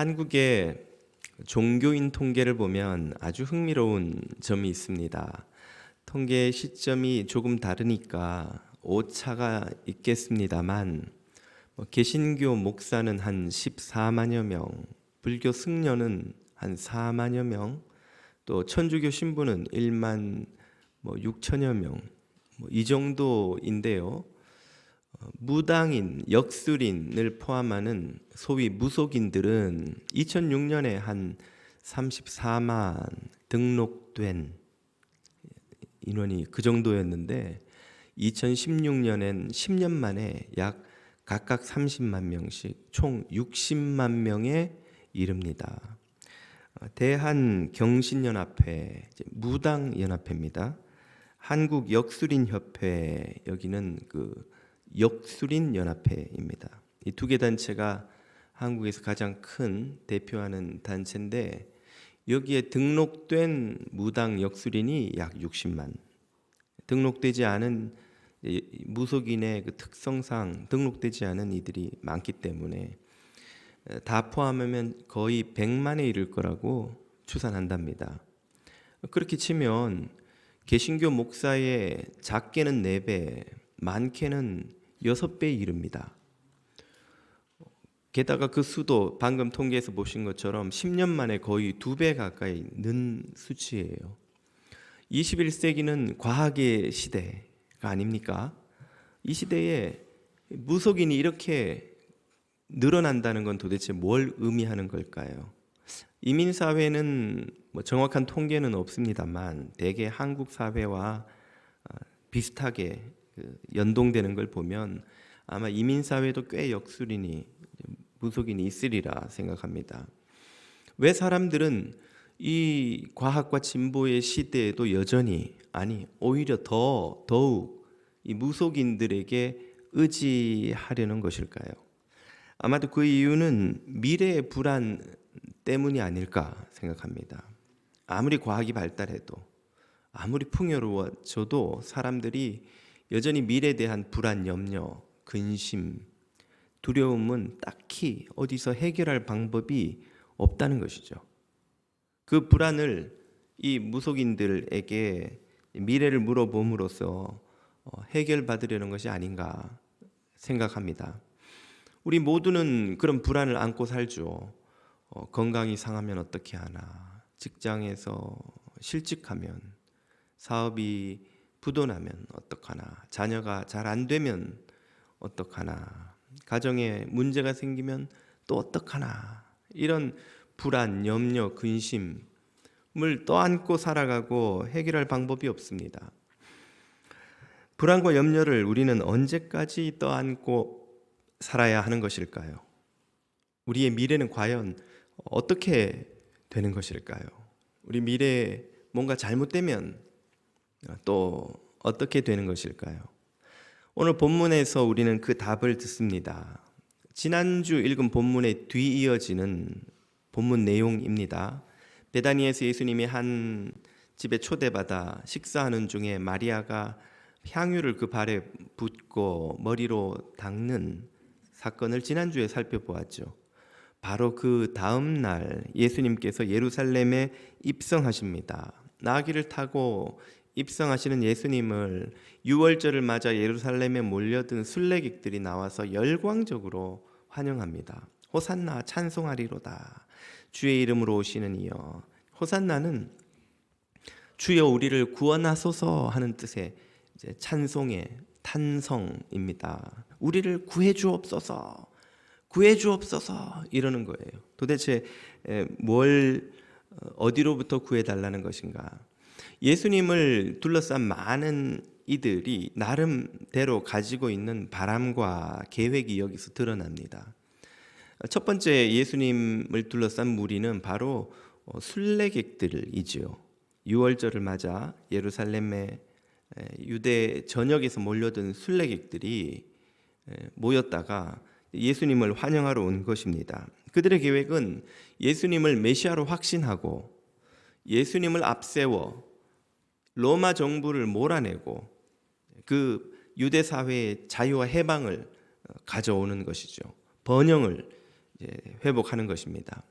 한국의 종교인 통계를 보면 아주 흥미로운 점이 있습니다. 통계 시점이 조금 다르니까 오차가 있겠습니다만 개신교 목사는 한 14만여 명, 불교 승려는 한 4만여 명, 또 천주교 신부는 1만 6천여 명, 이 정도인데요. 무당인, 역술인을 포함하는 소위 무속인들은 2006년에 한 34만 등록된 인원이 그 정도였는데 2016년엔 10년 만에 약 각각 30만 명씩 총 60만 명에 이릅니다. 대한경신연합회, 무당연합회입니다. 한국역술인협회, 여기는 역술인연합회입니다. 이 두 개 단체가 한국에서 가장 큰 대표하는 단체인데 여기에 등록된 무당 역술인이 약 60만, 등록되지 않은 무속인의 그 특성상 등록되지 않은 이들이 많기 때문에 다 포함하면 거의 100만에 이를 거라고 추산한답니다. 그렇게 치면 개신교 목사의 작게는 4배, 많게는 6배에 이릅니다. 게다가 그 수도 방금 통계에서 보신 것처럼 10년 만에 거의 2배 가까이 는 수치예요. 21세기는 과학의 시대가 아닙니까? 이 시대에 무속인이 이렇게 늘어난다는 건 도대체 뭘 의미하는 걸까요? 이민사회는 정확한 통계는 없습니다만 대개 한국 사회와 비슷하게 연동되는 걸 보면 아마 이민사회도 꽤 역술인이, 무속인이 있으리라 생각합니다. 왜 사람들은 이 과학과 진보의 시대에도 여전히, 아니 오히려 더욱 이 무속인들에게 의지하려는 것일까요? 아마도 그 이유는 미래의 불안 때문이 아닐까 생각합니다. 아무리 과학이 발달해도, 아무리 풍요로워져도 사람들이 여전히 미래에 대한 불안, 염려, 근심, 두려움은 딱히 어디서 해결할 방법이 없다는 것이죠. 그 불안을 이 무속인들에게 미래를 물어봄으로써 해결받으려는 것이 아닌가 생각합니다. 우리 모두는 그런 불안을 안고 살죠. 건강이 상하면 어떻게 하나, 직장에서 실직하면, 사업이 부도나면 어떡하나, 자녀가 잘 안 되면 어떡하나, 가정에 문제가 생기면 또 어떡하나, 이런 불안, 염려, 근심을 떠안고 살아가고 해결할 방법이 없습니다. 불안과 염려를 우리는 언제까지 떠안고 살아야 하는 것일까요? 우리의 미래는 과연 어떻게 되는 것일까요? 우리 미래에 뭔가 잘못되면 또 어떻게 되는 것일까요? 오늘 본문에서 우리는 그 답을 듣습니다. 지난주 읽은 본문에 뒤이어지는 본문 내용입니다. 베다니에서 예수님이 한 집에 초대받아 식사하는 중에 마리아가 향유를 그 발에 붓고 머리로 닦는 사건을 지난주에 살펴보았죠. 바로 그 다음 날 예수님께서 예루살렘에 입성하십니다. 나귀를 타고 입성하시는 예수님을 유월절을 맞아 예루살렘에 몰려든 순례객들이 나와서 열광적으로 환영합니다. 호산나, 찬송하리로다. 주의 이름으로 오시는 이여. 호산나는 주여 우리를 구원하소서 하는 뜻의 찬송의 탄성입니다. 우리를 구해 주옵소서, 구해 주옵소서 이러는 거예요. 도대체 어디로부터 구해 달라는 것인가? 예수님을 둘러싼 많은 이들이 나름대로 가지고 있는 바람과 계획이 여기서 드러납니다. 첫 번째 예수님을 둘러싼 무리는 바로 순례객들이지요. 유월절을 맞아 예루살렘에 유대 전역에서 몰려든 순례객들이 모였다가 예수님을 환영하러 온 것입니다. 그들의 계획은 예수님을 메시아로 확신하고 예수님을 앞세워 로마 정부를 몰아내고 그 유대 사회의 자유와 해방을 가져오는 것이죠. 번영을 회복하는 것입니다.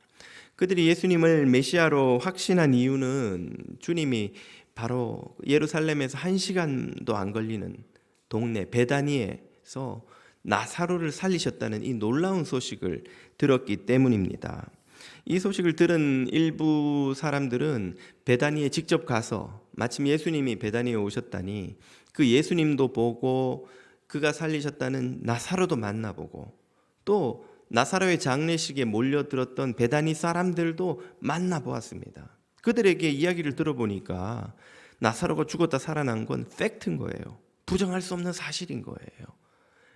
그들이 예수님을 메시아로 확신한 이유는 주님이 바로 예루살렘에서 1시간도 안 걸리는 동네 베다니에서 나사로를 살리셨다는 이 놀라운 소식을 들었기 때문입니다. 이 소식을 들은 일부 사람들은 베다니에 직접 가서 마침 예수님이 베다니에 오셨다니 그 예수님도 보고 그가 살리셨다는 나사로도 만나보고 또 나사로의 장례식에 몰려들었던 베다니 사람들도 만나보았습니다. 그들에게 이야기를 들어보니까 나사로가 죽었다 살아난 건 팩트인 거예요. 부정할 수 없는 사실인 거예요.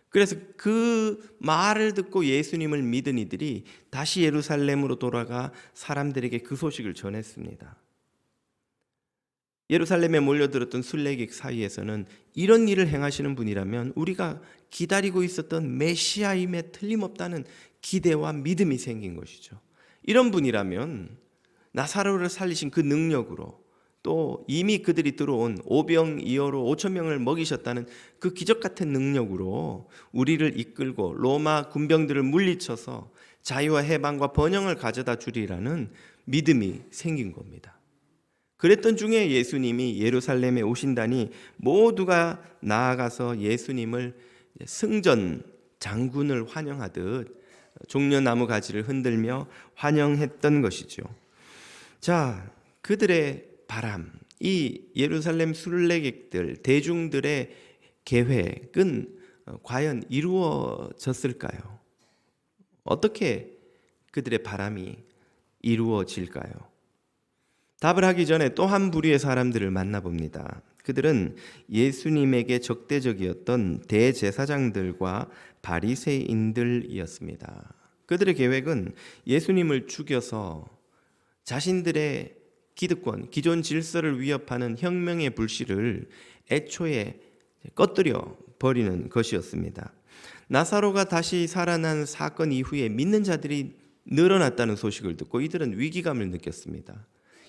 그래서 그 말을 듣고 예수님을 믿은 이들이 다시 예루살렘으로 돌아가 사람들에게 그 소식을 전했습니다. 예루살렘에 몰려들었던 순례객 사이에서는 이런 일을 행하시는 분이라면 우리가 기다리고 있었던 메시아임에 틀림없다는 기대와 믿음이 생긴 것이죠. 이런 분이라면 나사로를 살리신 그 능력으로 또 이미 그들이 들어온 오병이어로 5천 명을 먹이셨다는 그 기적 같은 능력으로 우리를 이끌고 로마 군병들을 물리쳐서 자유와 해방과 번영을 가져다 주리라는 믿음이 생긴 겁니다. 그랬던 중에 예수님이 예루살렘에 오신다니 모두가 나아가서 예수님을 승전 장군을 환영하듯 종려나무 가지를 흔들며 환영했던 것이죠. 자, 그들의 바람, 이 예루살렘 순례객들, 대중들의 계획은 과연 이루어졌을까요? 어떻게 그들의 바람이 이루어질까요? 답을 하기 전에 또 한 부류의 사람들을 만나봅니다. 그들은 예수님에게 적대적이었던 대제사장들과 바리새인들이었습니다. 그들의 계획은 예수님을 죽여서 자신들의 기득권, 기존 질서를 위협하는 혁명의 불씨를 애초에 꺼뜨려 버리는 것이었습니다. 나사로가 다시 살아난 사건 이후에 믿는 자들이 늘어났다는 소식을 듣고 이들은 위기감을 느꼈습니다.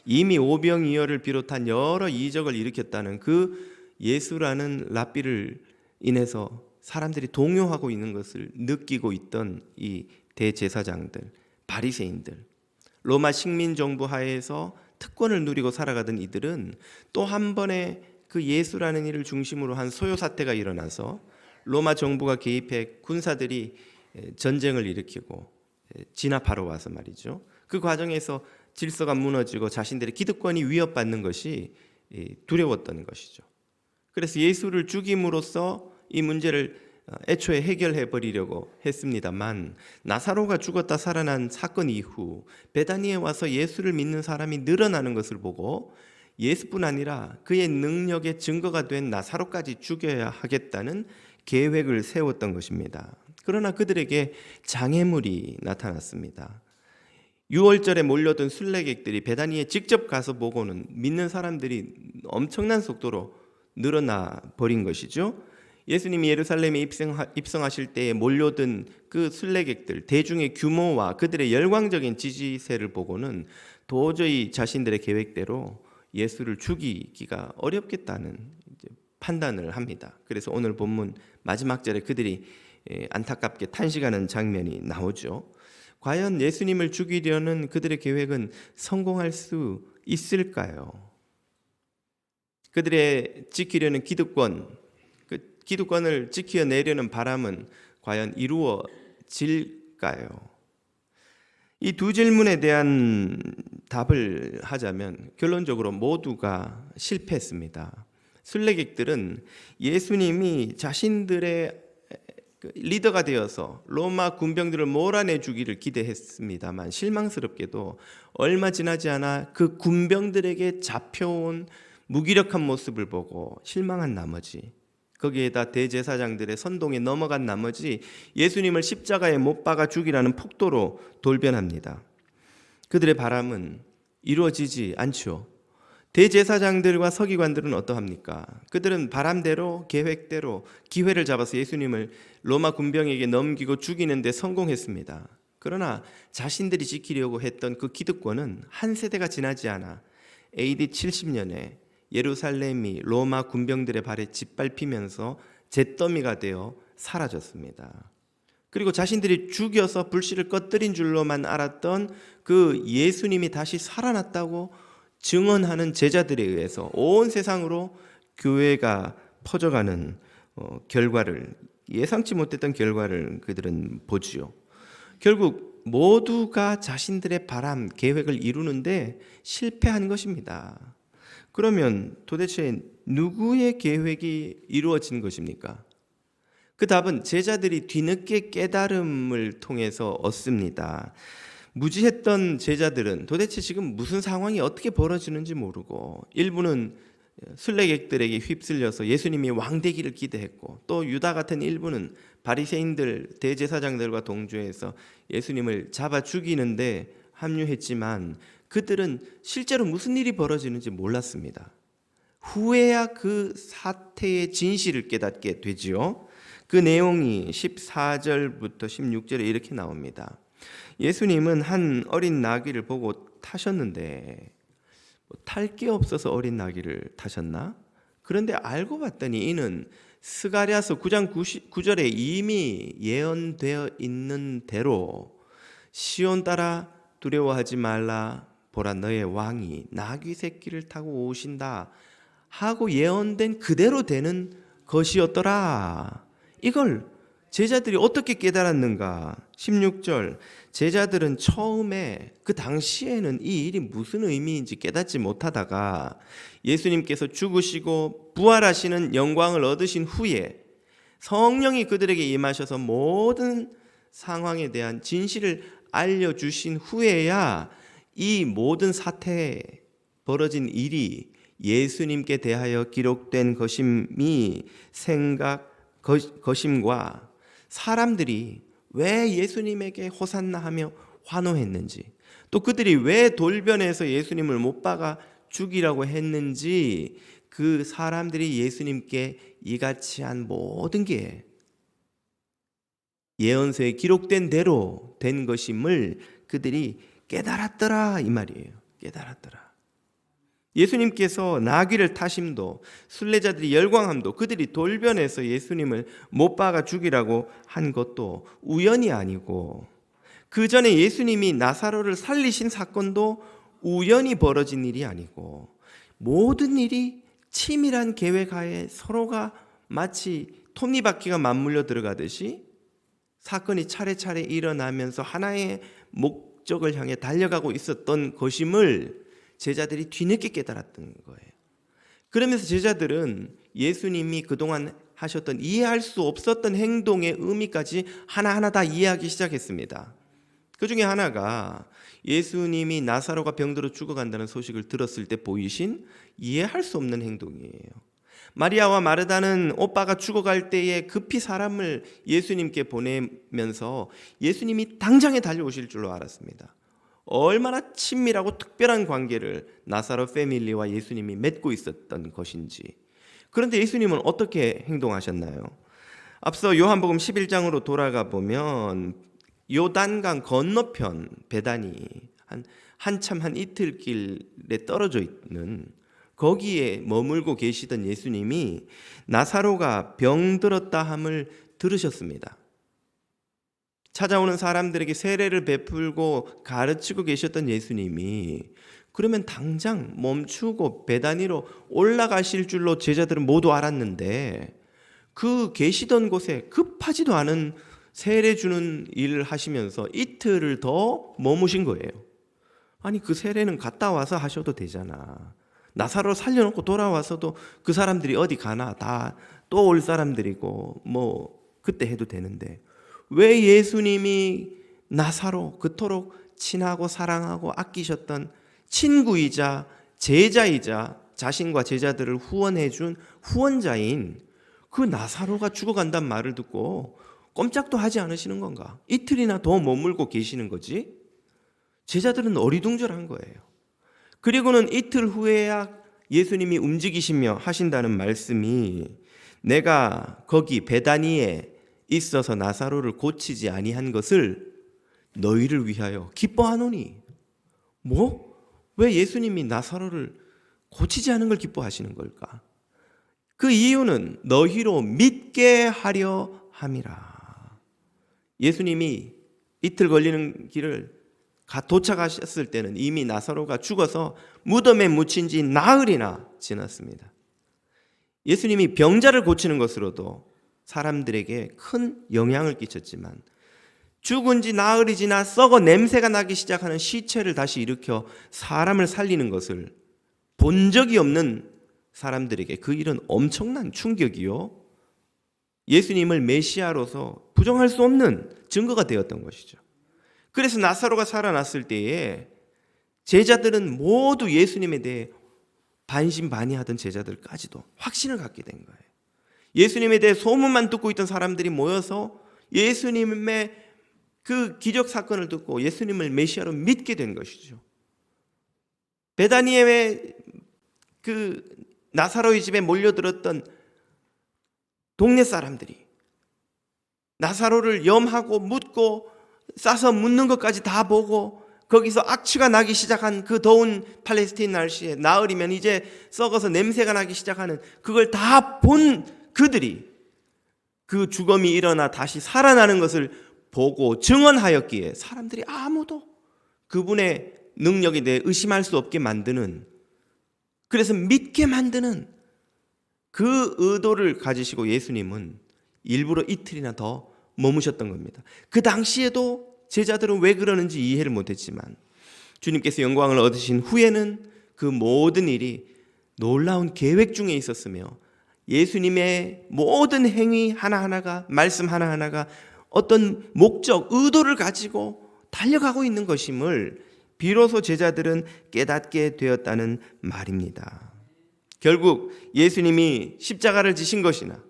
이미 오병이어를 비롯한 여러 이적을 일으켰다는 그 예수라는 랍비를 인해서 사람들이 동요하고 있는 것을 느끼고 있던 이 대제사장들, 바리새인들, 로마 식민 정부 하에서 특권을 누리고 살아가던 이들은 또 한 번의 그 예수라는 일을 중심으로 한 소요 사태가 일어나서 로마 정부가 개입해 군사들이 전쟁을 일으키고 진압하러 와서 말이죠. 그 과정에서 질서가 무너지고 자신들의 기득권이 위협받는 것이 두려웠던 것이죠. 그래서 예수를 죽임으로써 이 문제를 애초에 해결해 버리려고 했습니다만 나사로가 죽었다 살아난 사건 이후 베다니에 와서 예수를 믿는 사람이 늘어나는 것을 보고 예수뿐 아니라 그의 능력의 증거가 된 나사로까지 죽여야 하겠다는 계획을 세웠던 것입니다. 그러나 그들에게 장애물이 나타났습니다. 유월절에 몰려든 순례객들이 베다니에 직접 가서 보고는 믿는 사람들이 엄청난 속도로 늘어나 버린 것이죠. 예수님이 예루살렘에 입성하실 때에 몰려든 그 순례객들, 대중의 규모와 그들의 열광적인 지지세를 보고는 도저히 자신들의 계획대로 예수를 죽이기가 어렵겠다는 판단을 합니다. 그래서 오늘 본문 마지막 절에 그들이 안타깝게 탄식하는 장면이 나오죠. 과연 예수님을 죽이려는 그들의 계획은 성공할 수 있을까요? 그들의 지키려는 기득권, 그 기득권을 지켜내려는 바람은 과연 이루어질까요? 이 두 질문에 대한 답을 하자면 결론적으로 모두가 실패했습니다. 순례객들은 예수님이 자신들의 리더가 되어서 로마 군병들을 몰아내 주기를 기대했습니다만 실망스럽게도 얼마 지나지 않아 그 군병들에게 잡혀온 무기력한 모습을 보고 실망한 나머지 거기에다 대제사장들의 선동에 넘어간 나머지 예수님을 십자가에 못 박아 죽이라는 폭도로 돌변합니다. 그들의 바람은 이루어지지 않죠. 대제사장들과 서기관들은 어떠합니까? 그들은 바람대로 계획대로 기회를 잡아서 예수님을 로마 군병에게 넘기고 죽이는 데 성공했습니다. 그러나 자신들이 지키려고 했던 그 기득권은 한 세대가 지나지 않아 AD 70년에 예루살렘이 로마 군병들의 발에 짓밟히면서 잿더미가 되어 사라졌습니다. 그리고 자신들이 죽여서 불씨를 꺼뜨린 줄로만 알았던 그 예수님이 다시 살아났다고 증언하는 제자들에 의해서 온 세상으로 교회가 퍼져가는 결과를, 예상치 못했던 결과를 그들은 보지요. 결국 모두가 자신들의 바람, 계획을 이루는데 실패한 것입니다. 그러면 도대체 누구의 계획이 이루어진 것입니까? 그 답은 제자들이 뒤늦게 깨달음을 통해서 얻습니다. 무지했던 제자들은 도대체 지금 무슨 상황이 어떻게 벌어지는지 모르고, 일부는 순례객들에게 휩쓸려서 예수님이 왕되기를 기대했고, 또 유다 같은 일부는 바리새인들, 대제사장들과 동조해서 예수님을 잡아 죽이는데 합류했지만 그들은 실제로 무슨 일이 벌어지는지 몰랐습니다. 후에야 그 사태의 진실을 깨닫게 되지요. 그 내용이 14절부터 16절에 이렇게 나옵니다. 예수님은 한 어린 나귀를 보고 타셨는데, 탈 게 없어서 어린 나귀를 타셨나? 그런데 알고 봤더니 이는 스가랴서 9장 9절에 이미 예언되어 있는 대로 시온 따라 두려워하지 말라, 보라 너의 왕이 나귀 새끼를 타고 오신다 하고 예언된 그대로 되는 것이었더라. 이걸 제자들이 어떻게 깨달았는가? 16절, 제자들은 처음에 그 당시에는 이 일이 무슨 의미인지 깨닫지 못하다가 예수님께서 죽으시고 부활하시는 영광을 얻으신 후에 성령이 그들에게 임하셔서 모든 상황에 대한 진실을 알려주신 후에야 이 모든 사태에 벌어진 일이 예수님께 대하여 기록된 것임과 사람들이 왜 예수님에게 호산나 하며 환호했는지, 또 그들이 왜 돌변해서 예수님을 못 박아 죽이라고 했는지, 그 사람들이 예수님께 이같이 한 모든 게 예언서에 기록된 대로 된 것임을 그들이 깨달았더라, 이 말이에요. 깨달았더라. 예수님께서 나귀를 타심도, 순례자들이 열광함도, 그들이 돌변해서 예수님을 못 박아 죽이라고 한 것도 우연이 아니고, 그 전에 예수님이 나사로를 살리신 사건도 우연히 벌어진 일이 아니고, 모든 일이 치밀한 계획하에 서로가 마치 톱니바퀴가 맞물려 들어가듯이 사건이 차례차례 일어나면서 하나의 목적을 향해 달려가고 있었던 것임을 제자들이 뒤늦게 깨달았던 거예요. 그러면서 제자들은 예수님이 그동안 하셨던 이해할 수 없었던 행동의 의미까지 하나하나 다 이해하기 시작했습니다. 그 중에 하나가 예수님이 나사로가 병들어 죽어간다는 소식을 들었을 때 보이신 이해할 수 없는 행동이에요. 마리아와 마르다는 오빠가 죽어갈 때에 급히 사람을 예수님께 보내면서 예수님이 당장에 달려오실 줄로 알았습니다. 얼마나 친밀하고 특별한 관계를 나사로 패밀리와 예수님이 맺고 있었던 것인지. 그런데 예수님은 어떻게 행동하셨나요? 앞서 요한복음 11장으로 돌아가 보면 요단강 건너편 베다니, 한참 한 이틀 길에 떨어져 있는 거기에 머물고 계시던 예수님이 나사로가 병들었다 함을 들으셨습니다. 찾아오는 사람들에게 세례를 베풀고 가르치고 계셨던 예수님이 그러면 당장 멈추고 베다니로 올라가실 줄로 제자들은 모두 알았는데, 그 계시던 곳에 급하지도 않은 세례 주는 일을 하시면서 이틀을 더 머무신 거예요. 아니, 그 세례는 갔다 와서 하셔도 되잖아. 나사로 살려놓고 돌아와서도 그 사람들이 어디 가나, 다 또 올 사람들이고 뭐 그때 해도 되는데, 왜 예수님이 나사로, 그토록 친하고 사랑하고 아끼셨던 친구이자 제자이자 자신과 제자들을 후원해 준 후원자인 그 나사로가 죽어간단 말을 듣고 꼼짝도 하지 않으시는 건가? 이틀이나 더 머물고 계시는 거지? 제자들은 어리둥절한 거예요. 그리고는 이틀 후에야 예수님이 움직이시며 하신다는 말씀이, 내가 거기 베다니에 있어서 나사로를 고치지 아니한 것을 너희를 위하여 기뻐하노니. 뭐? 왜 예수님이 나사로를 고치지 않은 걸 기뻐하시는 걸까? 그 이유는 너희로 믿게 하려 함이라. 예수님이 이틀 걸리는 길을 도착하셨을 때는 이미 나사로가 죽어서 무덤에 묻힌 지 나흘이나 지났습니다. 예수님이 병자를 고치는 것으로도 사람들에게 큰 영향을 끼쳤지만 죽은 지 나흘이 지나 썩어 냄새가 나기 시작하는 시체를 다시 일으켜 사람을 살리는 것을 본 적이 없는 사람들에게 그 일은 엄청난 충격이요, 예수님을 메시아로서 부정할 수 없는 증거가 되었던 것이죠. 그래서 나사로가 살아났을 때에 제자들은 모두 예수님에 대해 반신반의하던 제자들까지도 확신을 갖게 된 거예요. 예수님에 대해 소문만 듣고 있던 사람들이 모여서 예수님의 그 기적 사건을 듣고 예수님을 메시아로 믿게 된 것이죠. 베다니의 그 나사로의 집에 몰려들었던 동네 사람들이 나사로를 염하고 묻고 싸서 묻는 것까지 다 보고 거기서 악취가 나기 시작한 그 더운 팔레스타인 날씨에 나흘이면 이제 썩어서 냄새가 나기 시작하는 그걸 다 본 그들이 그 죽음이 일어나 다시 살아나는 것을 보고 증언하였기에 사람들이 아무도 그분의 능력에 대해 의심할 수 없게 만드는, 그래서 믿게 만드는 그 의도를 가지시고 예수님은 일부러 이틀이나 더 머무셨던 겁니다. 그 당시에도 제자들은 왜 그러는지 이해를 못했지만 주님께서 영광을 얻으신 후에는 그 모든 일이 놀라운 계획 중에 있었으며 예수님의 모든 행위 하나하나가, 말씀 하나하나가 어떤 목적, 의도를 가지고 달려가고 있는 것임을 비로소 제자들은 깨닫게 되었다는 말입니다. 결국 예수님이 십자가를 지신 것이나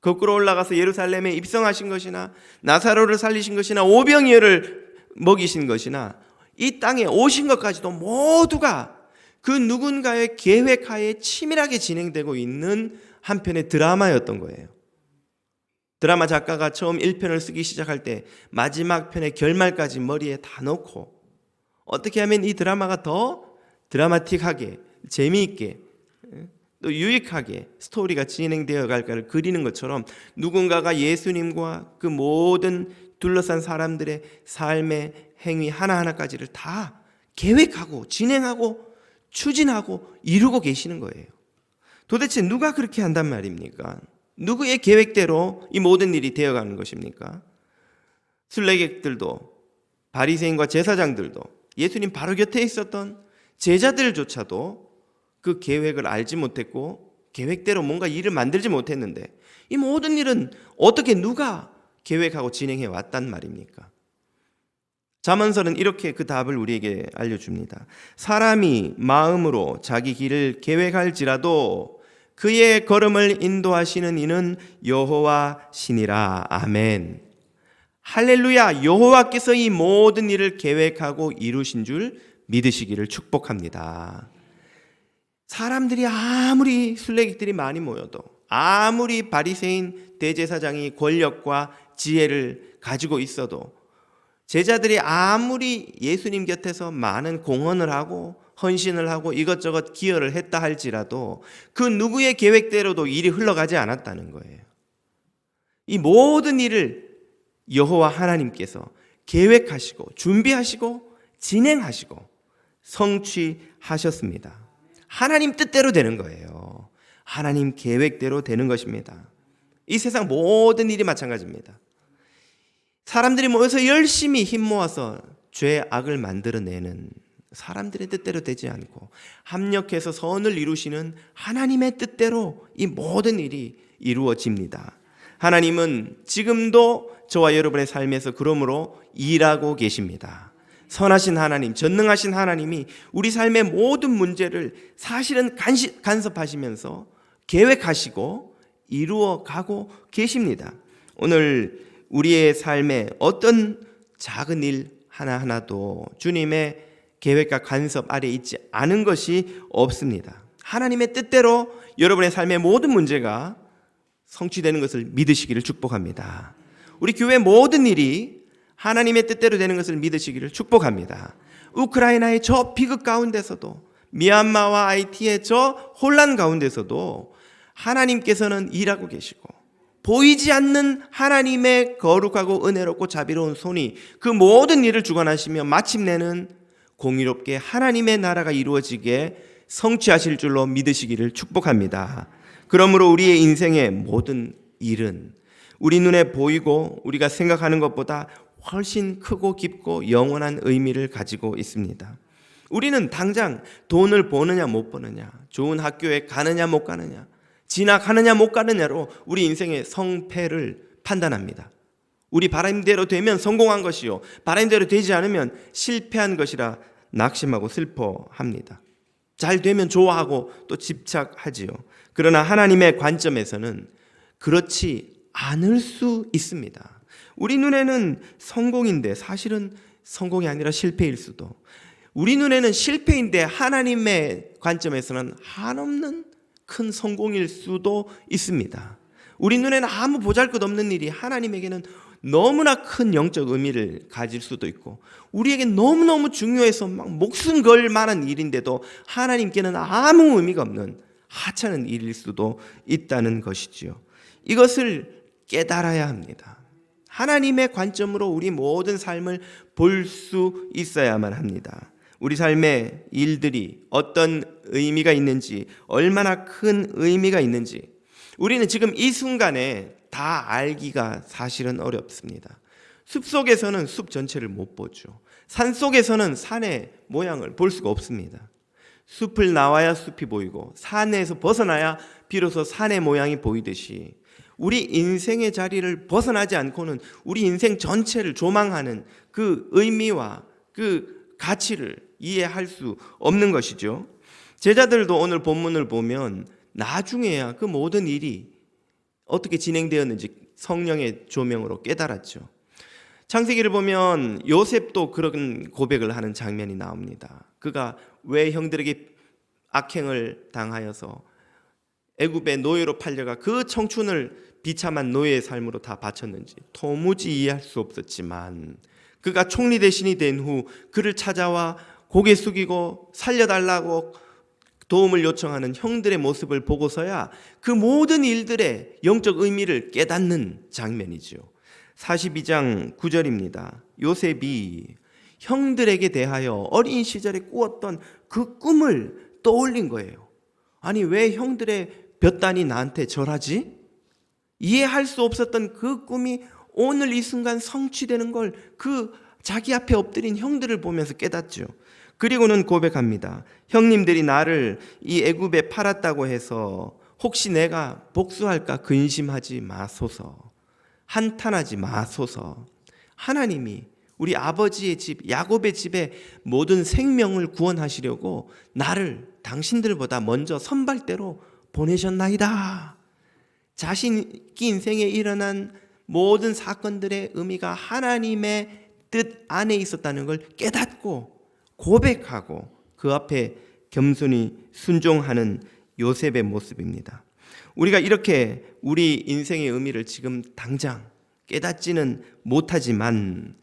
거꾸로 올라가서 예루살렘에 입성하신 것이나 나사로를 살리신 것이나 오병이어를 먹이신 것이나 이 땅에 오신 것까지도 모두가 그 누군가의 계획하에 치밀하게 진행되고 있는 한편의 드라마였던 거예요. 드라마 작가가 처음 1편을 쓰기 시작할 때 마지막 편의 결말까지 머리에 다 넣고 어떻게 하면 이 드라마가 더 드라마틱하게, 재미있게, 또 유익하게 스토리가 진행되어 갈까를 그리는 것처럼 누군가가 예수님과 그 모든 둘러싼 사람들의 삶의 행위 하나하나까지를 다 계획하고 진행하고 추진하고 이루고 계시는 거예요. 도대체 누가 그렇게 한단 말입니까? 누구의 계획대로 이 모든 일이 되어가는 것입니까? 순례객들도 바리새인과 제사장들도 예수님 바로 곁에 있었던 제자들조차도 그 계획을 알지 못했고 계획대로 뭔가 일을 만들지 못했는데 이 모든 일은 어떻게 누가 계획하고 진행해 왔단 말입니까? 잠언서는 이렇게 그 답을 우리에게 알려줍니다. 사람이 마음으로 자기 길을 계획할지라도 그의 걸음을 인도하시는 이는 여호와시니라. 아멘. 할렐루야. 여호와께서 이 모든 일을 계획하고 이루신 줄 믿으시기를 축복합니다. 사람들이 아무리 순례객들이 많이 모여도 아무리 바리새인 대제사장이 권력과 지혜를 가지고 있어도 제자들이 아무리 예수님 곁에서 많은 공헌을 하고 헌신을 하고 이것저것 기여를 했다 할지라도 그 누구의 계획대로도 일이 흘러가지 않았다는 거예요. 이 모든 일을 여호와 하나님께서 계획하시고 준비하시고 진행하시고 성취하셨습니다. 하나님 뜻대로 되는 거예요. 하나님 계획대로 되는 것입니다. 이 세상 모든 일이 마찬가지입니다. 사람들이 모여서 열심히 힘 모아서 죄, 악을 만들어내는 사람들의 뜻대로 되지 않고 합력해서 선을 이루시는 하나님의 뜻대로 이 모든 일이 이루어집니다. 하나님은 지금도 저와 여러분의 삶에서 그러므로 일하고 계십니다. 선하신 하나님, 전능하신 하나님이 우리 삶의 모든 문제를 사실은 간섭하시면서 계획하시고 이루어가고 계십니다. 오늘 우리의 삶에 어떤 작은 일 하나하나도 주님의 계획과 간섭 아래 있지 않은 것이 없습니다. 하나님의 뜻대로 여러분의 삶의 모든 문제가 성취되는 것을 믿으시기를 축복합니다. 우리 교회 모든 일이 하나님의 뜻대로 되는 것을 믿으시기를 축복합니다. 우크라이나의 저 비극 가운데서도 미얀마와 하이티의 저 혼란 가운데서도 하나님께서는 일하고 계시고 보이지 않는 하나님의 거룩하고 은혜롭고 자비로운 손이 그 모든 일을 주관하시며 마침내는 공의롭게 하나님의 나라가 이루어지게 성취하실 줄로 믿으시기를 축복합니다. 그러므로 우리의 인생의 모든 일은 우리 눈에 보이고 우리가 생각하는 것보다 훨씬 크고 깊고 영원한 의미를 가지고 있습니다. 우리는 당장 돈을 버느냐 못 버느냐, 좋은 학교에 가느냐 못 가느냐, 진학하느냐 못 가느냐로 우리 인생의 성패를 판단합니다. 우리 바람대로 되면 성공한 것이요, 바람대로 되지 않으면 실패한 것이라 낙심하고 슬퍼합니다. 잘 되면 좋아하고 또 집착하지요. 그러나 하나님의 관점에서는 그렇지 않을 수 있습니다. 우리 눈에는 성공인데 사실은 성공이 아니라 실패일 수도, 우리 눈에는 실패인데 하나님의 관점에서는 한없는 큰 성공일 수도 있습니다. 우리 눈에는 아무 보잘것없는 일이 하나님에게는 너무나 큰 영적 의미를 가질 수도 있고, 우리에게 너무너무 중요해서 막 목숨 걸 만한 일인데도 하나님께는 아무 의미가 없는 하찮은 일일 수도 있다는 것이지요. 이것을 깨달아야 합니다. 하나님의 관점으로 우리 모든 삶을 볼 수 있어야만 합니다. 우리 삶의 일들이 어떤 의미가 있는지, 얼마나 큰 의미가 있는지 우리는 지금 이 순간에 다 알기가 사실은 어렵습니다. 숲속에서는 숲 전체를 못 보죠. 산속에서는 산의 모양을 볼 수가 없습니다. 숲을 나와야 숲이 보이고 산에서 벗어나야 비로소 산의 모양이 보이듯이, 우리 인생의 자리를 벗어나지 않고는 우리 인생 전체를 조망하는 그 의미와 그 가치를 이해할 수 없는 것이죠. 제자들도 오늘 본문을 보면 나중에야 그 모든 일이 어떻게 진행되었는지 성령의 조명으로 깨달았죠. 창세기를 보면 요셉도 그런 고백을 하는 장면이 나옵니다. 그가 왜 형들에게 악행을 당하여서 애굽의 노예로 팔려가 그 청춘을 비참한 노예의 삶으로 다 바쳤는지 도무지 이해할 수 없었지만, 그가 총리 대신이 된 후 그를 찾아와 고개 숙이고 살려달라고 도움을 요청하는 형들의 모습을 보고서야 그 모든 일들의 영적 의미를 깨닫는 장면이죠. 42장 9절입니다. 요셉이 형들에게 대하여 어린 시절에 꾸었던 그 꿈을 떠올린 거예요. 아니, 왜 형들의 볕단이 나한테 절하지? 이해할 수 없었던 그 꿈이 오늘 이 순간 성취되는 걸 그 자기 앞에 엎드린 형들을 보면서 깨닫죠. 그리고는 고백합니다. 형님들이 나를 이 애굽에 팔았다고 해서 혹시 내가 복수할까 근심하지 마소서, 한탄하지 마소서. 하나님이 우리 아버지의 집 야곱의 집에 모든 생명을 구원하시려고 나를 당신들보다 먼저 선발대로 보내셨나이다. 자신이 인생에 일어난 모든 사건들의 의미가 하나님의 뜻 안에 있었다는 걸 깨닫고 고백하고 그 앞에 겸손히 순종하는 요셉의 모습입니다. 우리가 이렇게 우리 인생의 의미를 지금 당장 깨닫지는 못하지만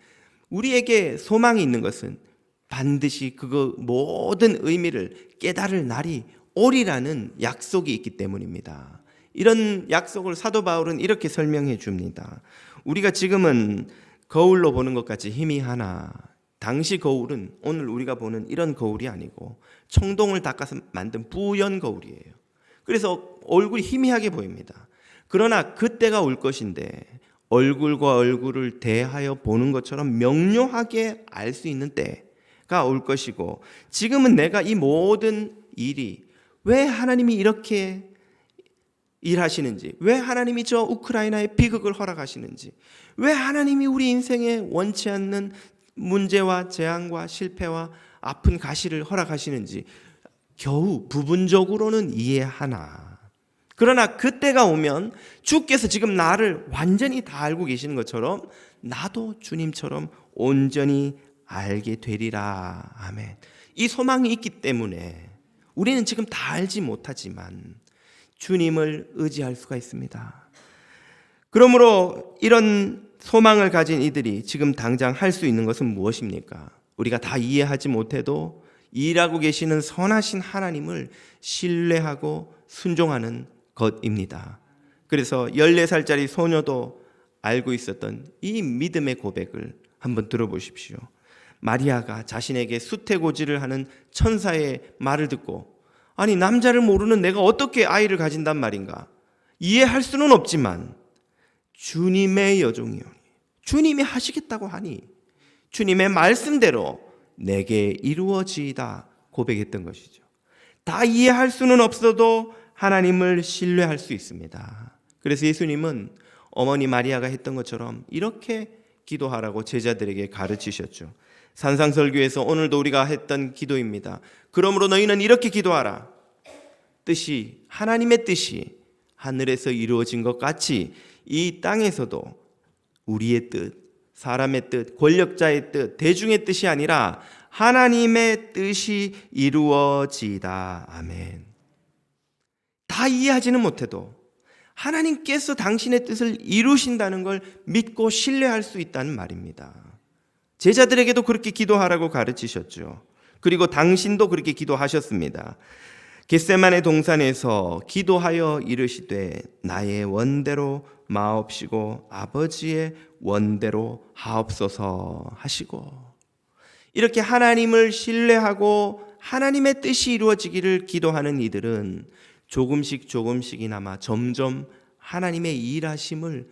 우리에게 소망이 있는 것은 반드시 그 모든 의미를 깨달을 날이 오리라는 약속이 있기 때문입니다. 이런 약속을 사도 바울은 이렇게 설명해 줍니다. 우리가 지금은 거울로 보는 것 같이 희미하나 당시 거울은 오늘 우리가 보는 이런 거울이 아니고 청동을 닦아서 만든 뿌연 거울이에요. 그래서 얼굴이 희미하게 보입니다. 그러나 그때가 올 것인데 얼굴과 얼굴을 대하여 보는 것처럼 명료하게 알 수 있는 때가 올 것이고, 지금은 내가 이 모든 일이 왜 하나님이 이렇게 일하시는지, 왜 하나님이 저 우크라이나의 비극을 허락하시는지, 왜 하나님이 우리 인생에 원치 않는 문제와 재앙과 실패와 아픈 가시를 허락하시는지 겨우 부분적으로는 이해하나, 그러나 그때가 오면 주께서 지금 나를 완전히 다 알고 계시는 것처럼 나도 주님처럼 온전히 알게 되리라. 아멘. 이 소망이 있기 때문에 우리는 지금 다 알지 못하지만 주님을 의지할 수가 있습니다. 그러므로 이런 소망을 가진 이들이 지금 당장 할 수 있는 것은 무엇입니까? 우리가 다 이해하지 못해도 일하고 계시는 선하신 하나님을 신뢰하고 순종하는 것입니다. 그래서 14살짜리 소녀도 알고 있었던 이 믿음의 고백을 한번 들어보십시오. 마리아가 자신에게 수태고지를 하는 천사의 말을 듣고, 아니 남자를 모르는 내가 어떻게 아이를 가진단 말인가, 이해할 수는 없지만 주님의 여종이오니, 주님이 하시겠다고 하니 주님의 말씀대로 내게 이루어지이다 고백했던 것이죠. 다 이해할 수는 없어도 하나님을 신뢰할 수 있습니다. 그래서 예수님은 어머니 마리아가 했던 것처럼 이렇게 기도하라고 제자들에게 가르치셨죠. 산상설교에서 오늘도 우리가 했던 기도입니다. 그러므로 너희는 이렇게 기도하라. 뜻이, 하나님의 뜻이 하늘에서 이루어진 것 같이 이 땅에서도 우리의 뜻, 사람의 뜻, 권력자의 뜻, 대중의 뜻이 아니라 하나님의 뜻이 이루어지이다. 아멘. 다 이해하지는 못해도 하나님께서 당신의 뜻을 이루신다는 걸 믿고 신뢰할 수 있다는 말입니다. 제자들에게도 그렇게 기도하라고 가르치셨죠. 그리고 당신도 그렇게 기도하셨습니다. 겟세마네 동산에서 기도하여 이르시되 나의 원대로 마옵시고 아버지의 원대로 하옵소서 하시고, 이렇게 하나님을 신뢰하고 하나님의 뜻이 이루어지기를 기도하는 이들은 조금씩이나마 점점 하나님의 일하심을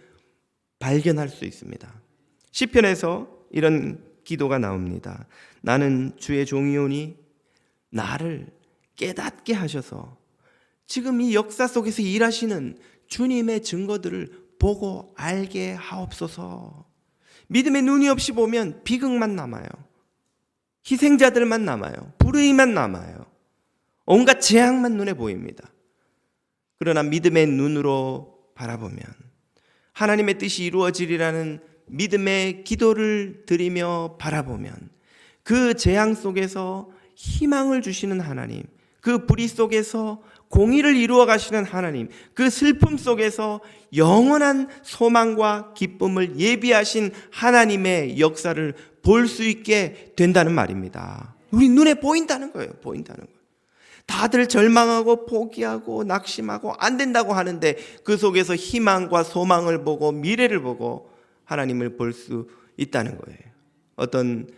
발견할 수 있습니다. 시편에서 이런 기도가 나옵니다. 나는 주의 종이오니 나를 깨닫게 하셔서 지금 이 역사 속에서 일하시는 주님의 증거들을 보고 알게 하옵소서. 믿음의 눈이 없이 보면 비극만 남아요. 희생자들만 남아요. 불의만 남아요. 온갖 재앙만 눈에 보입니다. 그러나 믿음의 눈으로 바라보면 하나님의 뜻이 이루어지리라는 믿음의 기도를 드리며 바라보면 그 재앙 속에서 희망을 주시는 하나님, 그 불의 속에서 공의를 이루어 가시는 하나님, 그 슬픔 속에서 영원한 소망과 기쁨을 예비하신 하나님의 역사를 볼 수 있게 된다는 말입니다. 우리 눈에 보인다는 거예요. 보인다는 거예요. 다들 절망하고 포기하고 낙심하고 안 된다고 하는데 그 속에서 희망과 소망을 보고 미래를 보고 하나님을 볼 수 있다는 거예요. 어떤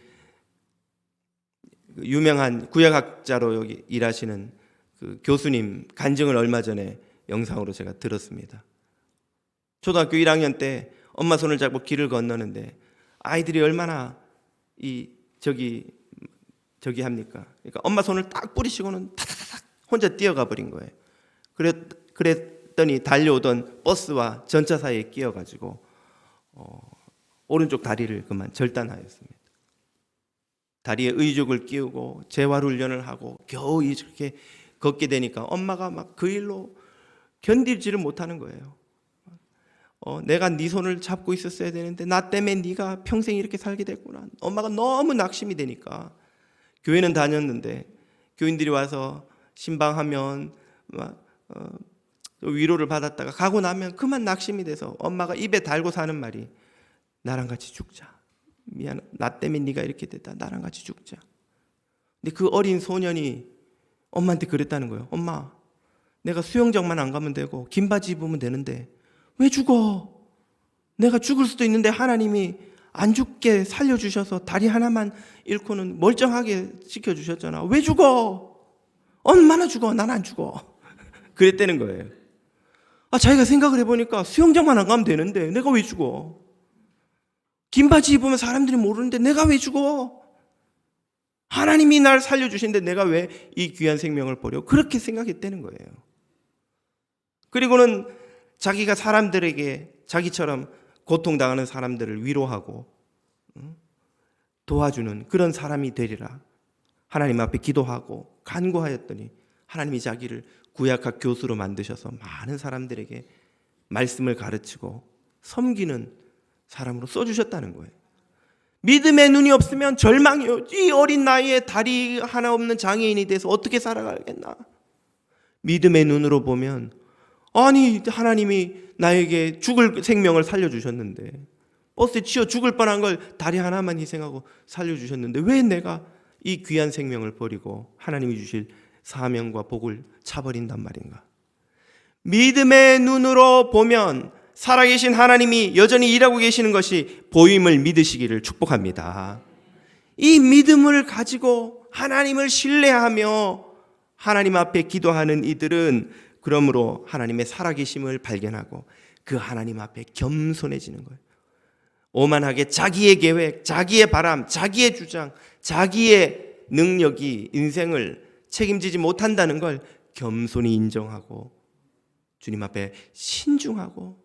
유명한 구약학자로 여기 일하시는 그 교수님 간증을 얼마 전에 영상으로 제가 들었습니다. 초등학교 1학년 때 엄마 손을 잡고 길을 건너는데 아이들이 얼마나 저기 합니까? 그러니까 엄마 손을 딱 뿌리시고는 타타타닥 혼자 뛰어가 버린 거예요. 그랬더니 달려오던 버스와 전차 사이에 끼어가지고 오른쪽 다리를 그만 절단하였습니다. 다리에 의족을 끼우고 재활훈련을 하고 겨우 이렇게 걷게 되니까 엄마가 막 그 일로 견디지를 못하는 거예요. 내가 네 손을 잡고 있었어야 되는데 나 때문에 네가 평생 이렇게 살게 됐구나. 엄마가 너무 낙심이 되니까 교회는 다녔는데 교인들이 와서 신방하면 막 위로를 받았다가 가고 나면 그만 낙심이 돼서 엄마가 입에 달고 사는 말이 나랑 같이 죽자. 미안, 나 때문에 네가 이렇게 됐다. 나랑 같이 죽자. 근데 그 어린 소년이 엄마한테 그랬다는 거예요. 엄마, 내가 수영장만 안 가면 되고 긴 바지 입으면 되는데 왜 죽어? 내가 죽을 수도 있는데 하나님이 안 죽게 살려주셔서 다리 하나만 잃고는 멀쩡하게 지켜주셨잖아. 왜 죽어? 얼마나 죽어? 난 안 죽어. 그랬다는 거예요. 자기가 생각을 해보니까 수영장만 안 가면 되는데 내가 왜 죽어? 긴 바지 입으면 사람들이 모르는데 내가 왜 죽어? 하나님이 날 살려주시는데 내가 왜 이 귀한 생명을 버려? 그렇게 생각했다는 거예요. 그리고는 자기가 사람들에게 자기처럼 고통당하는 사람들을 위로하고 도와주는 그런 사람이 되리라 하나님 앞에 기도하고 간구하였더니 하나님이 자기를 구약학 교수로 만드셔서 많은 사람들에게 말씀을 가르치고 섬기는 사람으로 써주셨다는 거예요. 믿음의 눈이 없으면 절망이요. 이 어린 나이에 다리 하나 없는 장애인이 돼서 어떻게 살아가겠나. 믿음의 눈으로 보면 아니 하나님이 나에게 죽을 생명을 살려주셨는데 버스에 치여 죽을 뻔한 걸 다리 하나만 희생하고 살려주셨는데 왜 내가 이 귀한 생명을 버리고 하나님이 주실 사명과 복을 차버린단 말인가. 믿음의 눈으로 보면 살아계신 하나님이 여전히 일하고 계시는 것이 보임을 믿으시기를 축복합니다. 이 믿음을 가지고 하나님을 신뢰하며 하나님 앞에 기도하는 이들은 그러므로 하나님의 살아계심을 발견하고 그 하나님 앞에 겸손해지는 거예요. 오만하게 자기의 계획, 자기의 바람, 자기의 주장, 자기의 능력이 인생을 책임지지 못한다는 걸 겸손히 인정하고 주님 앞에 신중하고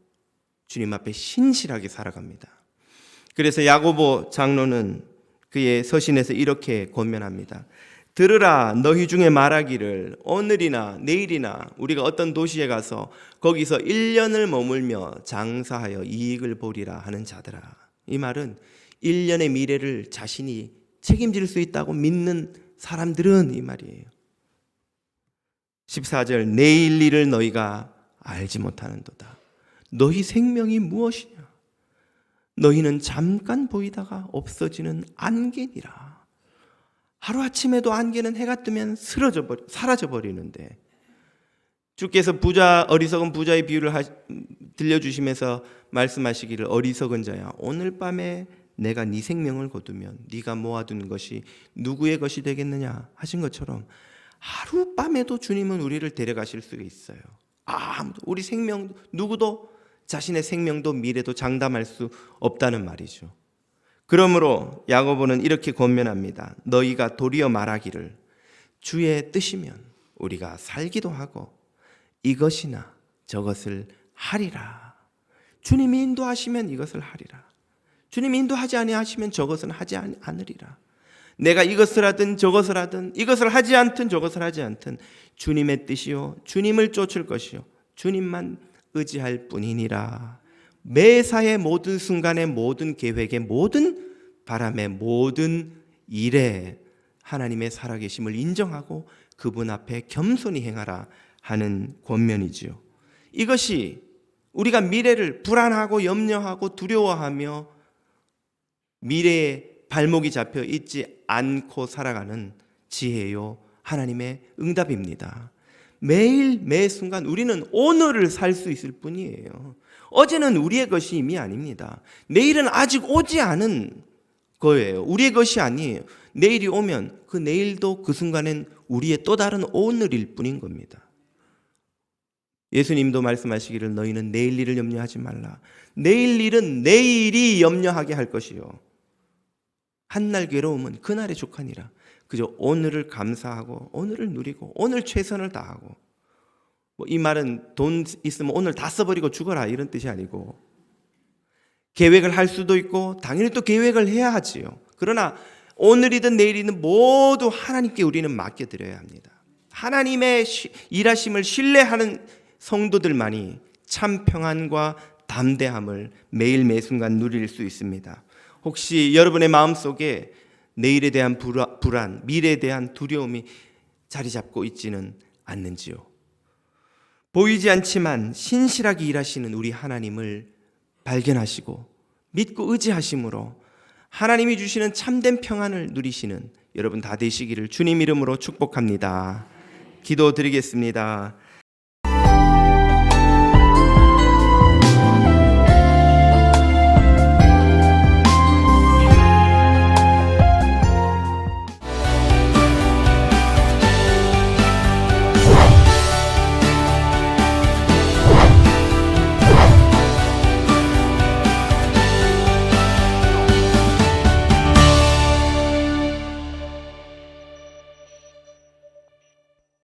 주님 앞에 신실하게 살아갑니다. 그래서 야고보 장로는 그의 서신에서 이렇게 권면합니다. 들으라, 너희 중에 말하기를 오늘이나 내일이나 우리가 어떤 도시에 가서 거기서 1년을 머물며 장사하여 이익을 보리라 하는 자들아. 이 말은 1년의 미래를 자신이 책임질 수 있다고 믿는 사람들은 이 말이에요. 14절, 내일 일을 너희가 알지 못하는도다. 너희 생명이 무엇이냐? 너희는 잠깐 보이다가 없어지는 안개니라. 하루아침에도 안개는 해가 뜨면 사라져버리는데 주께서 어리석은 부자의 비유를 들려주시면서 말씀하시기를 어리석은 자야, 오늘 밤에 내가 네 생명을 거두면 네가 모아둔 것이 누구의 것이 되겠느냐 하신 것처럼 하룻밤에도 주님은 우리를 데려가실 수가 있어요. 아무도 우리 생명 누구도 자신의 생명도 미래도 장담할 수 없다는 말이죠. 그러므로 야고보는 이렇게 권면합니다. 너희가 도리어 말하기를 주의 뜻이면 우리가 살기도 하고 이것이나 저것을 하리라. 주님이 인도하시면 이것을 하리라. 주님이 인도하지 아니하시면 저것은 하지 않으리라. 내가 이것을 하든 저것을 하든 이것을 하지 않든 저것을 하지 않든 주님의 뜻이요 주님을 쫓을 것이요 주님만 의지할 뿐이니라. 매사의 모든 순간의 모든 계획의 모든 바람의 모든 일에 하나님의 살아계심을 인정하고 그분 앞에 겸손히 행하라 하는 권면이지요. 이것이 우리가 미래를 불안하고 염려하고 두려워하며 미래에 발목이 잡혀 있지 않고 살아가는 지혜요 하나님의 응답입니다. 매일 매 순간 우리는 오늘을 살 수 있을 뿐이에요. 어제는 우리의 것이 이미 아닙니다. 내일은 아직 오지 않은 거예요. 우리의 것이 아니에요. 내일이 오면 그 내일도 그 순간엔 우리의 또 다른 오늘일 뿐인 겁니다. 예수님도 말씀하시기를 너희는 내일 일을 염려하지 말라. 내일 일은 내일이 염려하게 할 것이요 한날 괴로움은 그날에 족하니라. 그저 오늘을 감사하고 오늘을 누리고 오늘 최선을 다하고 이 말은 돈 있으면 오늘 다 써버리고 죽어라 이런 뜻이 아니고 계획을 할 수도 있고 당연히 또 계획을 해야 하지요. 그러나 오늘이든 내일이든 모두 하나님께 우리는 맡겨드려야 합니다. 하나님의 일하심을 신뢰하는 성도들만이 참 평안과 담대함을 매일 매순간 누릴 수 있습니다. 혹시 여러분의 마음속에 내일에 대한 불안, 미래에 대한 두려움이 자리 잡고 있지는 않는지요? 보이지 않지만 신실하게 일하시는 우리 하나님을 발견하시고 믿고 의지하심으로 하나님이 주시는 참된 평안을 누리시는 여러분 다 되시기를 주님 이름으로 축복합니다. 기도드리겠습니다.